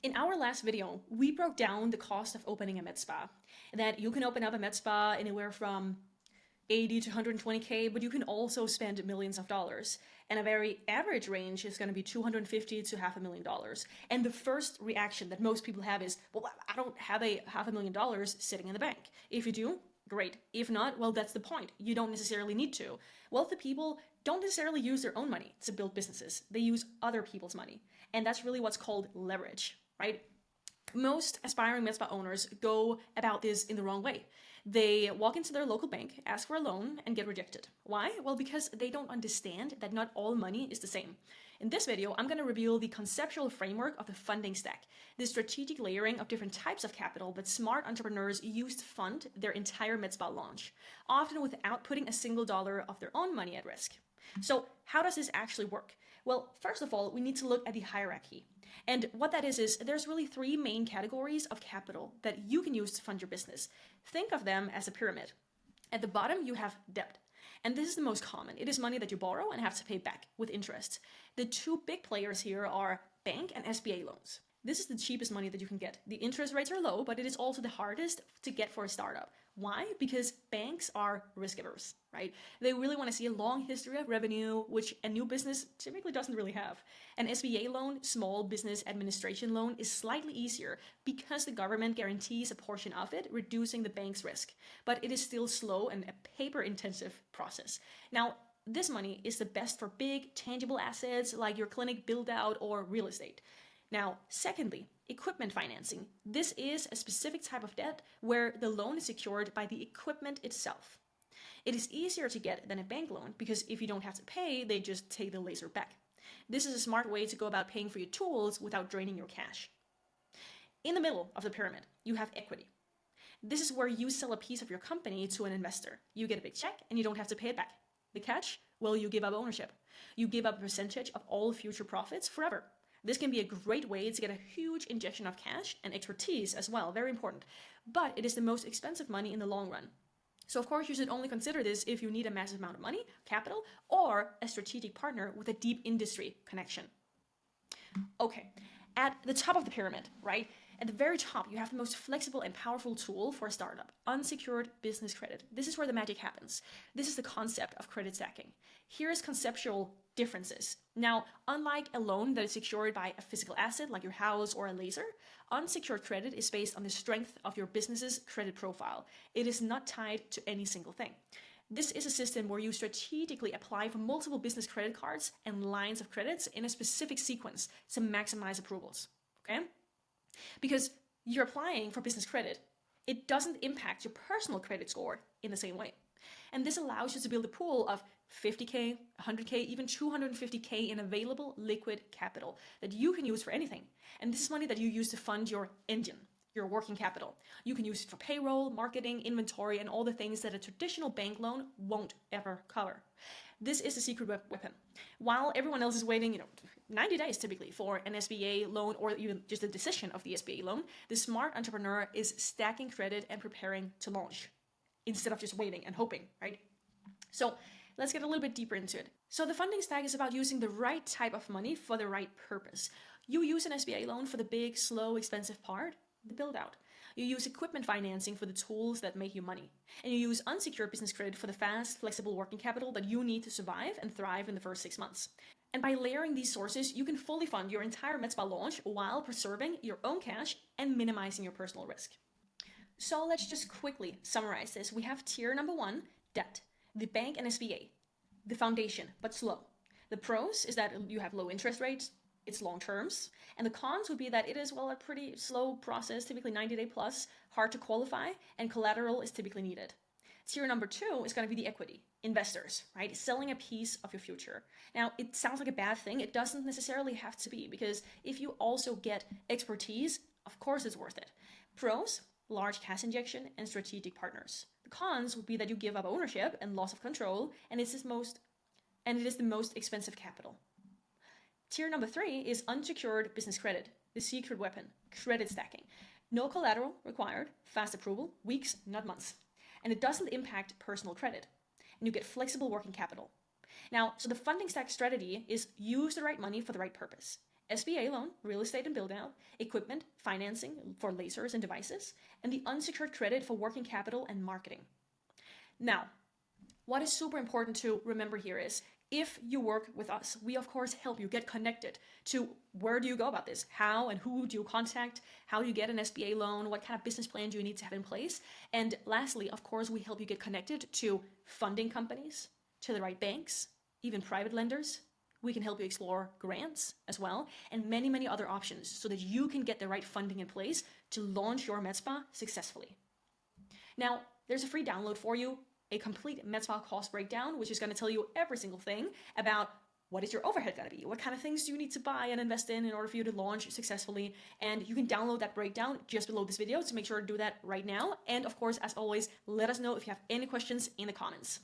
In our last video, we broke down the cost of opening a MedSpa. That you can open up a MedSpa anywhere from 80 to 120K, but you can also spend millions of dollars. And a very average range is going to be 250 to $500,000. And the first reaction that most people have is, well, I don't have a $500,000 sitting in the bank. If you do, great. If not, well, that's the point. You don't necessarily need to. Wealthy people don't necessarily use their own money to build businesses. They use other people's money. And that's really what's called leverage, right? Most aspiring MedSpa owners go about this in the wrong way. They walk into their local bank, ask for a loan, and get rejected. Why? Well, because they don't understand that not all money is the same. In this video, I'm going to reveal the conceptual framework of the funding stack, the strategic layering of different types of capital that smart entrepreneurs use to fund their entire MedSpa launch, often without putting a single dollar of their own money at risk. So how does this actually work? Well, first of all, we need to look at the hierarchy. And what that is there's really three main categories of capital that you can use to fund your business. Think of them as a pyramid. At the bottom, you have debt. And this is the most common. It is money that you borrow and have to pay back with interest. The two big players here are bank and SBA loans. This is the cheapest money that you can get. The interest rates are low, but it is also the hardest to get for a startup. Why? Because banks are risk averse, right? They really want to see a long history of revenue, which a new business typically doesn't really have. An SBA loan, Small Business Administration loan, is slightly easier because the government guarantees a portion of it, reducing the bank's risk. But it is still slow and a paper-intensive process. Now, this money is the best for big, tangible assets like your clinic build-out or real estate. Now, secondly, equipment financing. This is a specific type of debt where the loan is secured by the equipment itself. It is easier to get than a bank loan because if you don't have to pay, they just take the laser back. This is a smart way to go about paying for your tools without draining your cash. In the middle of the pyramid, you have equity. This is where you sell a piece of your company to an investor. You get a big check and you don't have to pay it back. The catch? Well, you give up ownership. You give up a percentage of all future profits forever. This can be a great way to get a huge injection of cash and expertise as well, very important. But it is the most expensive money in the long run. So of course you should only consider this if you need a massive amount of money, capital, or a strategic partner with a deep industry connection. Okay, at the top of the pyramid, right? At the very top, you have the most flexible and powerful tool for a startup, unsecured business credit. This is where the magic happens. This is the concept of credit stacking. Here's conceptual differences. Now, unlike a loan that is secured by a physical asset like your house or a laser, unsecured credit is based on the strength of your business's credit profile. It is not tied to any single thing. This is a system where you strategically apply for multiple business credit cards and lines of credits in a specific sequence to maximize approvals, okay? Because you're applying for business credit, it doesn't impact your personal credit score in the same way. And this allows you to build a pool of 50K, 100K, even 250K in available liquid capital that you can use for anything. And this is money that you use to fund your engine, your working capital. You can use it for payroll, marketing, inventory, and all the things that a traditional bank loan won't ever cover. This is the secret weapon. While everyone else is waiting, 90 days typically for an SBA loan or even just a decision of the SBA loan, the smart entrepreneur is stacking credit and preparing to launch instead of just waiting and hoping, right? So let's get a little bit deeper into it. So the funding stack is about using the right type of money for the right purpose. You use an SBA loan for the big, slow, expensive part, the build out. You use equipment financing for the tools that make you money. And you use unsecured business credit for the fast, flexible working capital that you need to survive and thrive in the first 6 months. And by layering these sources, you can fully fund your entire MedSpa launch while preserving your own cash and minimizing your personal risk. So let's just quickly summarize this. We have tier number 1, debt, the bank and SBA, the foundation, but slow. The pros is that you have low interest rates, it's long terms, and the cons would be that it is, well, a pretty slow process, typically 90-day plus, hard to qualify, and collateral is typically needed. Tier number 2 is going to be the equity, investors, right? Selling a piece of your future. Now, it sounds like a bad thing. It doesn't necessarily have to be, because if you also get expertise, of course it's worth it. Pros, large cash injection and strategic partners. The cons would be that you give up ownership and loss of control, and it is the most expensive capital. Tier number 3 is unsecured business credit, the secret weapon, credit stacking. No collateral required, fast approval, weeks, not months. And it doesn't impact personal credit. And you get flexible working capital. Now, so the funding stack strategy is use the right money for the right purpose. SBA loan, real estate and build out, equipment, financing for lasers and devices, and the unsecured credit for working capital and marketing. Now, what is super important to remember here is if you work with us, we of course help you get connected to where do you go about this? How and who do you contact? How do you get an SBA loan? What kind of business plan do you need to have in place? And lastly, of course, we help you get connected to funding companies, to the right banks, even private lenders. We can help you explore grants as well, and many, many other options so that you can get the right funding in place to launch your MedSpa successfully. Now, there's a free download for you, a complete MedSpa cost breakdown, which is going to tell you every single thing about what is your overhead going to be, what kind of things do you need to buy and invest in order for you to launch successfully. And you can download that breakdown just below this video, so make sure to do that right now. And of course, as always, let us know if you have any questions in the comments.